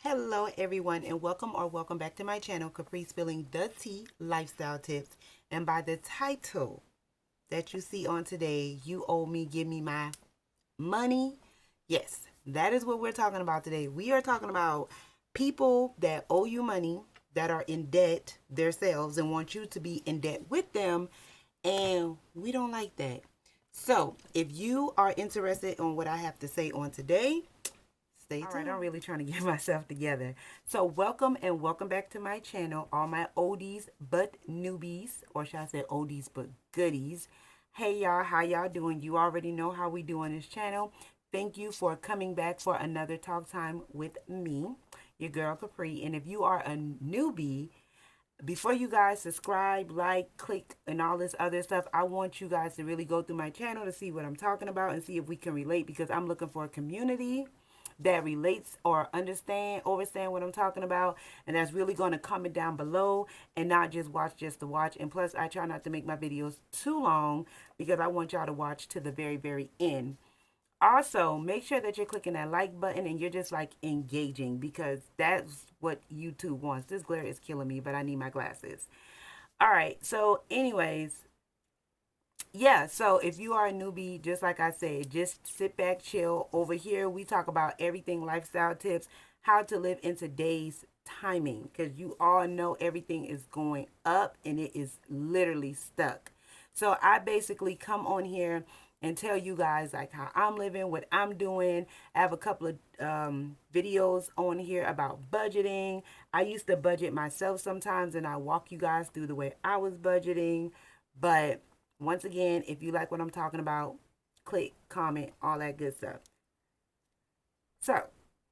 Hello everyone and welcome back to my channel, Capri Spilling the Tea Lifestyle Tips. And by the title that you see on today, You Owe Me, Give Me My Money. Yes, that is what we're talking about today. We are talking about people that owe you money, that are in debt themselves and want you to be in debt with them. And we don't like that. So if you are interested in what I have to say on today, stay tuned. All right, I'm really trying to get myself together. So welcome back to my channel, all my oldies but newbies, or should I say oldies but goodies. Hey y'all, how y'all doing? You already know how we do on this channel. Thank you for coming back for another talk time with me, your girl Capri. And if you are a newbie, before you guys subscribe, like, click, and all this other stuff, I want you guys to really go through my channel to see what I'm talking about and see if we can relate, because I'm looking for a community that relates or overstand what I'm talking about, and that's really going to comment down below and not just watch just to watch. And plus, I try not to make my videos too long because I want y'all to watch to the very end. Also, make sure that you're clicking that like button and you're just like engaging, because that's what YouTube wants. This glare is killing me, but I need my glasses. All right, so anyways, yeah, so if you are a newbie, just like I said, just sit back, chill. Over here, we talk about everything lifestyle tips, how to live in today's timing, because you all know everything is going up and it is literally stuck. So I basically come on here and tell you guys like how I'm living, what I'm doing. I have a couple of videos on here about budgeting. I used to budget myself sometimes, and I walk you guys through the way I was budgeting. But once again, if you like what I'm talking about, click, comment, all that good stuff. So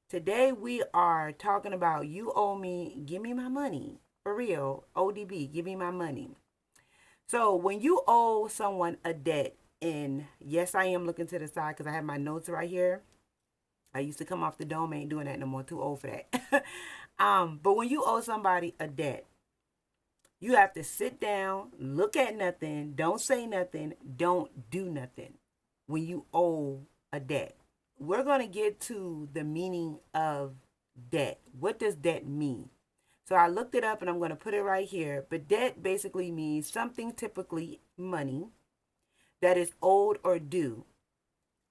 today we are talking about you owe me, give me my money. For real, ODB, give me my money. So when you owe someone a debt, and yes, I am looking to the side because I have my notes right here. I used to come off the dome, ain't doing that no more, too old for that. But when you owe somebody a debt, you have to sit down, look at nothing, don't say nothing, don't do nothing when you owe a debt. We're going to get to the meaning of debt. What does debt mean? So I looked it up and I'm going to put it right here. But debt basically means something, typically money, that is owed or due.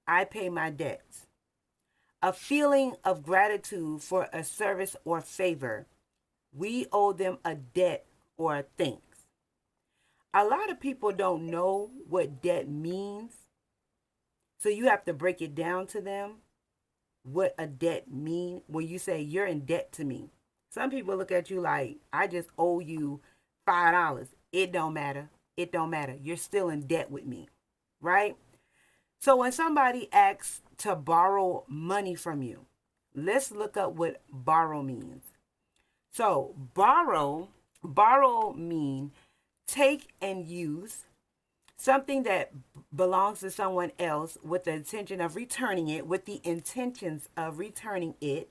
I pay my debts. A feeling of gratitude for a service or favor. We owe them a debt or thanks. A lot of people don't know what debt means. So you have to break it down to them, what a debt means when you say you're in debt to me. Some people look at you like, I just owe you $5. It don't matter. It don't matter. You're still in debt with me, right? So when somebody asks to borrow money from you, let's look up what borrow means. So borrow mean take and use something that belongs to someone else with the intention of returning it, with the intentions of returning it.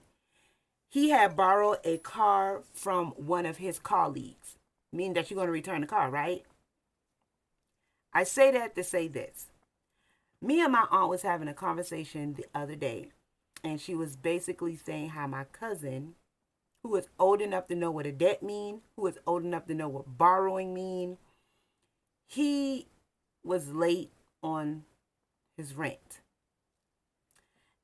He had borrowed a car from one of his colleagues, meaning that you're going to return the car, right? I say that to say this. Me and my aunt was having a conversation the other day, and she was basically saying how my cousin, who is old enough to know what a debt mean, who is old enough to know what borrowing mean, he was late on his rent.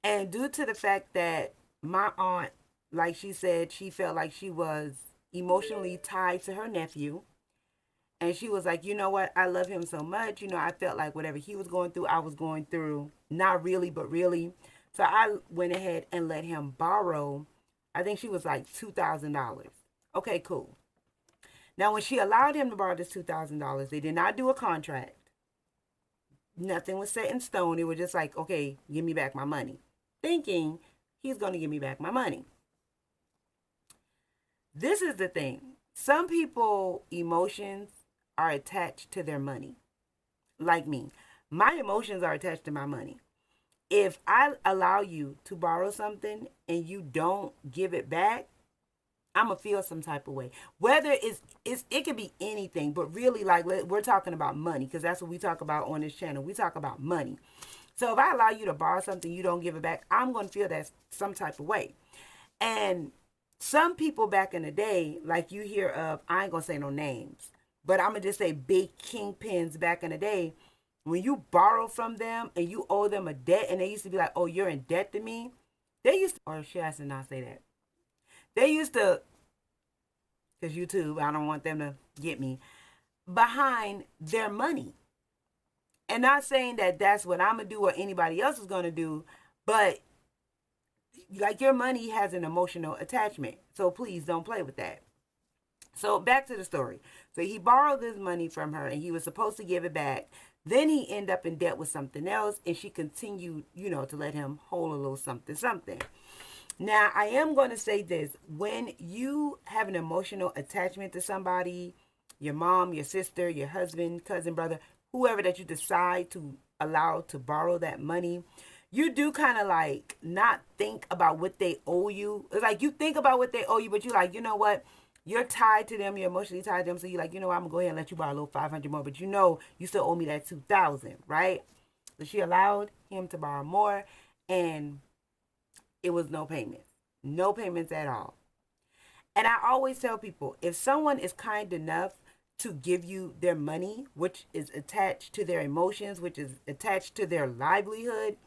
And due to the fact that my aunt, like she said, she felt like she was emotionally tied to her nephew. And she was like, you know what? I love him so much. You know, I felt like whatever he was going through, I was going through. Not really, but really. So I went ahead and let him borrow. I think she was like $2,000. Okay, cool. Now, when she allowed him to borrow this $2,000, they did not do a contract. Nothing was set in stone. It was just like, okay, give me back my money. Thinking he's going to give me back my money. This is the thing. Some people, emotions are attached to their money. Like me. My emotions are attached to my money. If I allow you to borrow something and you don't give it back, I'm going to feel some type of way. Whether it could be anything, but really, like, we're talking about money, because that's what we talk about on this channel. We talk about money. So if I allow you to borrow something, you don't give it back, I'm going to feel that some type of way. And Some people back in the day, like you hear of, I ain't gonna say no names, but I'm gonna just say big kingpins back in the day. When you borrow from them and you owe them a debt, and they used to be like, "Oh, you're in debt to me," they used to, or should I not say that? They used to, because YouTube, I don't want them to get me behind their money. And not saying that that's what I'm gonna do or anybody else is gonna do, but like your money has an emotional attachment, so please don't play with that. So back to the story. So he borrowed this money from her and he was supposed to give it back. Then he ended up in debt with something else, and she continued, to let him hold a little something, something. Now, I am going to say this. When you have an emotional attachment to somebody, your mom, your sister, your husband, cousin, brother, whoever that you decide to allow to borrow that money, you do kind of like not think about what they owe you. It's like you think about what they owe you, but you're like, you know what? You're tied to them. You're emotionally tied to them. So you're like, I'm going to go ahead and let you borrow a little 500 more. But you still owe me that 2,000, right? So she allowed him to borrow more, and it was no payments. No payments at all. And I always tell people, if someone is kind enough to give you their money, which is attached to their emotions, which is attached to their livelihood,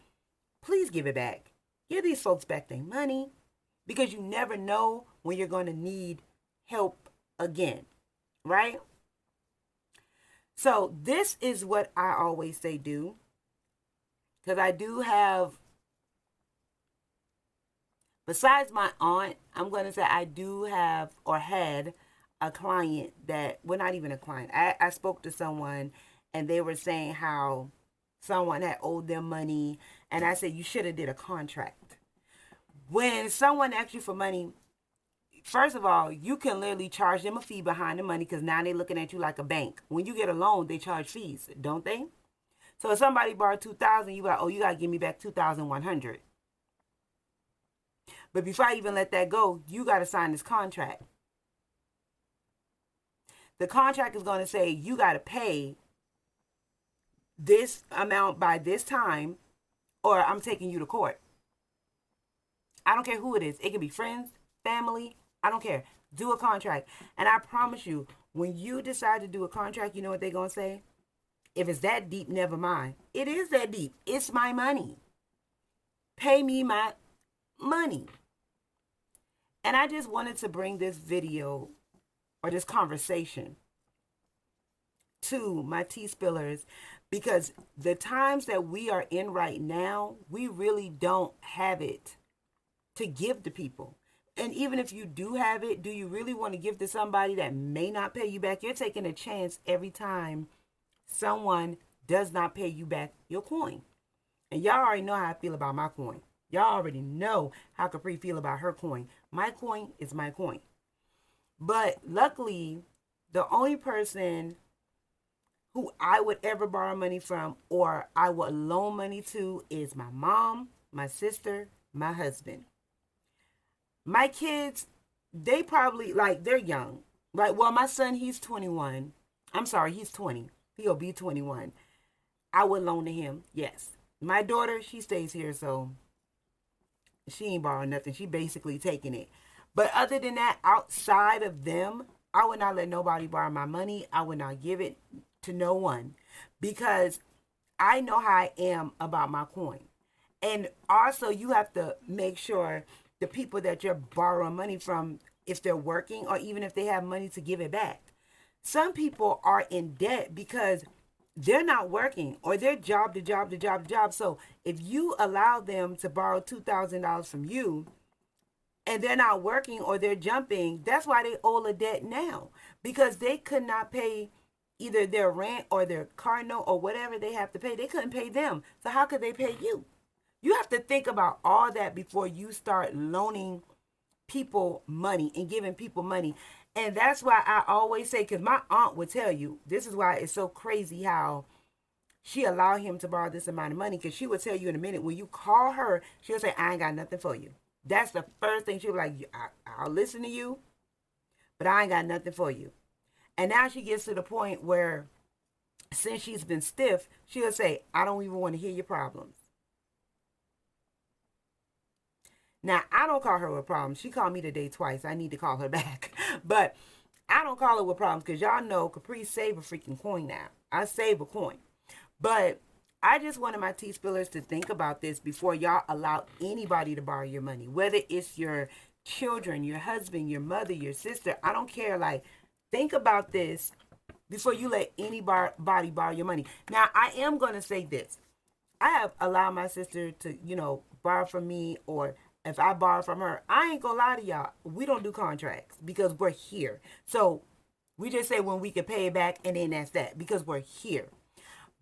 please give it back. Give these folks back their money, because you never know when you're going to need help again, right? So this is what I always say do, because I do have, besides my aunt, I'm going to say I do have or had a client that, well, not even a client. I spoke to someone and they were saying how someone had owed them money, and I said, you should have did a contract. When someone asks you for money, first of all, you can literally charge them a fee behind the money, because now they're looking at you like a bank. When you get a loan, they charge fees, don't they? So if somebody borrowed $2,000, you got, oh, you got to give me back $2,100. But before I even let that go, you got to sign this contract. The contract is going to say you got to pay this amount by this time, or I'm taking you to court. I don't care who it is. It can be friends, family. I don't care. Do a contract. And I promise you, when you decide to do a contract, you know what they're going to say? If it's that deep, never mind. It is that deep. It's my money. Pay me my money. And I just wanted to bring this video or this conversation to my tea spillers, because the times that we are in right now, we really don't have it to give to people. And even if you do have it, do you really want to give to somebody that may not pay you back? You're taking a chance every time someone does not pay you back your coin. And y'all already know how I feel about my coin. Y'all already know how Capri feel about her coin. My coin is my coin. But luckily, the only person who I would ever borrow money from or I would loan money to is my mom, my sister, my husband. My kids, they probably, like, they're young. Like, well, my son, he's 21. I'm sorry, he's 20. He'll be 21. I would loan to him, yes. My daughter, she stays here, so she ain't borrowing nothing. She basically taking it. But other than that, outside of them, I would not let nobody borrow my money. I would not give it to no one, because I know how I am about my coin. And also, you have to make sure the people that you're borrowing money from, if they're working or even if they have money to give it back. Some people are in debt because they're not working, or they're job to job to job to job. So if you allow them to borrow $2,000 from you and they're not working or they're jumping, that's why they owe a debt now, because they could not pay either their rent or their car note or whatever they have to pay. They couldn't pay them. So how could they pay you? You have to think about all that before you start loaning people money and giving people money. And that's why I always say, because my aunt would tell you, this is why it's so crazy how she allowed him to borrow this amount of money, because she would tell you in a minute, when you call her, she'll say, I ain't got nothing for you. That's the first thing. She'll be like, I'll listen to you, but I ain't got nothing for you. And now she gets to the point where, since she's been stiff, she'll say, I don't even want to hear your problems. Now, I don't call her with problems. She called me today twice. I need to call her back. But I don't call her with problems because y'all know Capri save a freaking coin now. I save a coin. But I just wanted my tea spillers to think about this before y'all allow anybody to borrow your money. Whether it's your children, your husband, your mother, your sister. I don't care. Like, think about this before you let anybody borrow your money. Now, I am going to say this. I have allowed my sister to, borrow from me, or if I borrow from her, I ain't gonna lie to y'all. We don't do contracts because we're here. So we just say when we can pay it back, and then that's that, because we're here.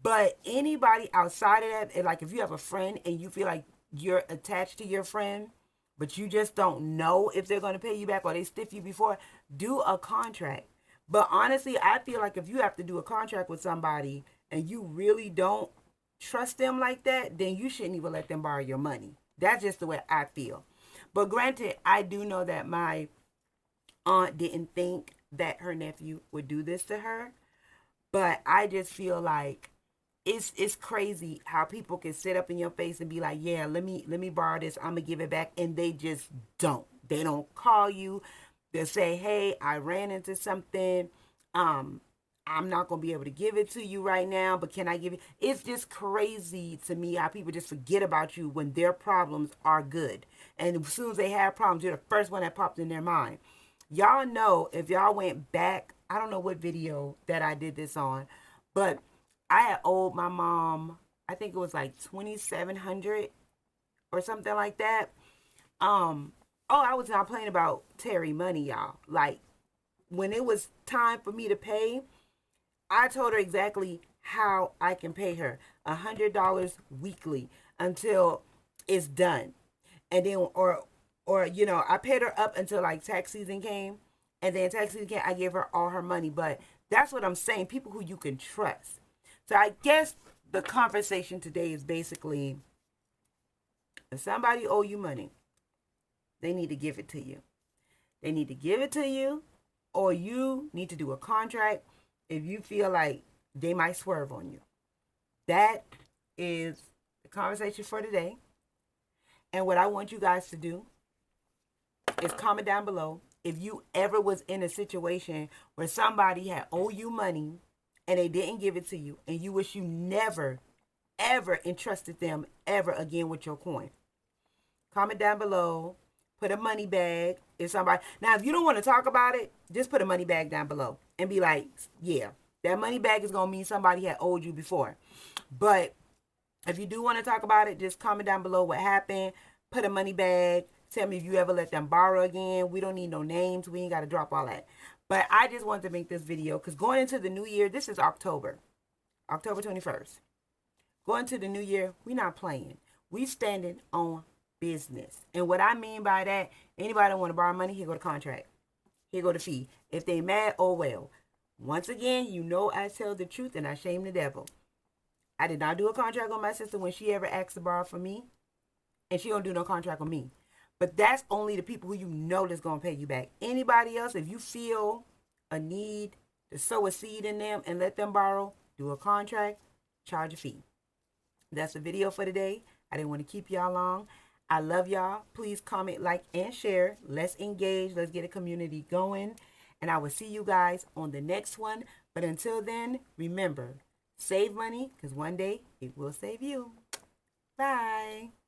But anybody outside of that, like if you have a friend and you feel like you're attached to your friend, but you just don't know if they're going to pay you back or they stiff you before, do a contract. But honestly, I feel like if you have to do a contract with somebody and you really don't trust them like that, then you shouldn't even let them borrow your money. That's just the way I feel. But granted, I do know that my aunt didn't think that her nephew would do this to her. But I just feel like it's crazy how people can sit up in your face and be like, yeah, let me borrow this, I'm gonna give it back, and they just don't. They don't call you. They'll say, hey, I ran into something. I'm not gonna be able to give it to you right now, but can I give it? It's just crazy to me how people just forget about you when their problems are good. And as soon as they have problems, you're the first one that popped in their mind. Y'all know, if y'all went back, I don't know what video that I did this on, but I had owed my mom, I think it was like 2,700 or something like that. I was not playing about Terry money, y'all. Like, when it was time for me to pay, I told her exactly how I can pay her $100 weekly until it's done. And then, I paid her up until like tax season came. And then tax season came, I gave her all her money. But that's what I'm saying, people who you can trust. So I guess the conversation today is basically, if somebody owe you money, they need to give it to you. They need to give it to you, or you need to do a contract if you feel like they might swerve on you. That is the conversation for today. And what I want you guys to do is comment down below if you ever was in a situation where somebody had owed you money and they didn't give it to you, and you wish you never, ever entrusted them ever again with your coin. Comment down below. Put a money bag. If you don't want to talk about it, just put a money bag down below and be like, yeah, that money bag is going to mean somebody had owed you before. But if you do want to talk about it, just comment down below what happened. Put a money bag. Tell me if you ever let them borrow again. We don't need no names. We ain't got to drop all that. But I just wanted to make this video because going into the new year, this is October 21st. Going to the new year, we not playing. We standing on business. And what I mean by that, anybody that want to borrow money, here go the contract. Here go the fee. If they mad, oh well. Once again, you know I tell the truth and I shame the devil. I did not do a contract on my sister when she ever asked to borrow from me. And she don't do no contract on me. But that's only the people who you know that's going to pay you back. Anybody else, if you feel a need to sow a seed in them and let them borrow, do a contract, charge a fee. That's the video for today. I didn't want to keep y'all long. I love y'all. Please comment, like, and share. Let's engage. Let's get a community going. And I will see you guys on the next one. But until then, remember, save money because one day it will save you. Bye.